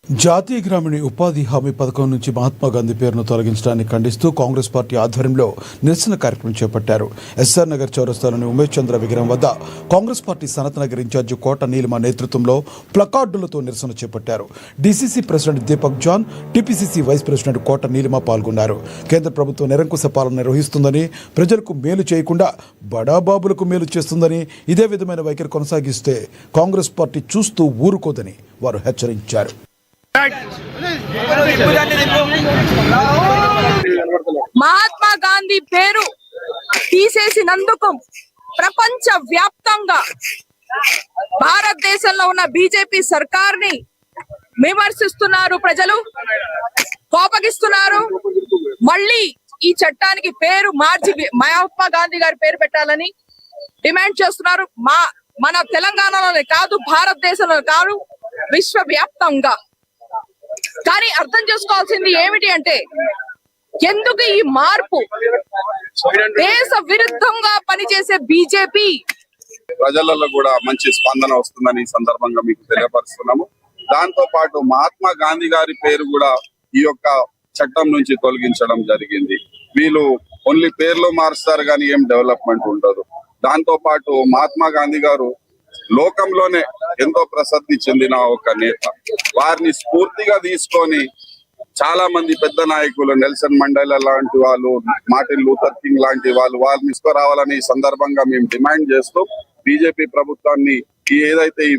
జాతీయ గ్రామీణ ఉపాధి హామీ పథకం నుంచి మహాత్మా గాంధీ పేరును తొలగించడాన్ని ఖండిస్తూ కాంగ్రెస్ పార్టీ ఆధ్వర్యంలో నిరసన కార్యక్రమం చేపట్టారు. ఎస్ఆర్ నగర్ చౌరస్తాలోని ఉమేష్ చంద్ర విగ్రహం వద్ద కాంగ్రెస్ పార్టీ సనత్ నగర్ ఇన్ఛార్జి కోట నీలిమ నేతృత్వంలో ప్లకార్డులతో నిరసన చేపట్టారు. DCC president Deepak John, TPCC vice president Kota Neelima పాల్గొన్నారు. కేంద్ర ప్రభుత్వం నిరంకుశ పాలన నిర్వహిస్తుందని, ప్రజలకు మేలు చేయకుండా బడాబాబులకు మేలు చేస్తుందని, ఇదే విధమైన వైఖరి కొనసాగిస్తే కాంగ్రెస్ పార్టీ చూస్తూ ఊరుకోదని వారు హెచ్చరించారు. మహాత్మా గాంధీ పేరు తీసేసినందుకు ప్రపంచ వ్యాప్తంగా భారతదేశంలో ఉన్న బీజేపీ సర్కార్ని విమర్శిస్తున్నారు. ప్రజలు కోపగిస్తున్నారు. మళ్ళీ ఈ చట్టానికి పేరు మార్చి మహాత్మా గాంధీ గారి పేరు పెట్టాలని డిమాండ్ చేస్తున్నారు. మన తెలంగాణలోనే కాదు, భారతదేశంలో కాదు, విశ్వవ్యాప్తంగా. కానీ అర్థం చేసుకోవాల్సింది ఏమిటి అంటే, ఎందుకు ఈ మార్పు? దేశ విరుద్ధంగా పనిచేసే బీజేపీ ప్రజలలో కూడా మంచి స్పందన వస్తుందని ఈ సందర్భంగా మీకు తెలియపరుస్తున్నాము. దాంతో పాటు మహాత్మా గాంధీ గారి పేరు కూడా ఈ యొక్క చట్టం నుంచి తొలగించడం జరిగింది. వీళ్ళు ఓన్లీ పేర్లు మారుస్తారు కానీ ఏం డెవలప్మెంట్ ఉండదు. దాంతో పాటు మహాత్మా గాంధీ గారు లోకంలోనే ఎంతో ప్రసిద్ధి చెందిన ఒక నేత. వారిని స్ఫూర్తిగా తీసుకొని చాలా మంది పెద్ద నాయకులు, నెల్సన్ మండేలా లాంటి వాళ్ళు, మార్టిన్ లూథర్ కింగ్ లాంటి వాళ్ళు, వారిని తీసుకురావాలని ఈ సందర్భంగా మేము డిమాండ్ చేస్తూ బీజేపీ ప్రభుత్వాన్ని ఏదైతే ఈ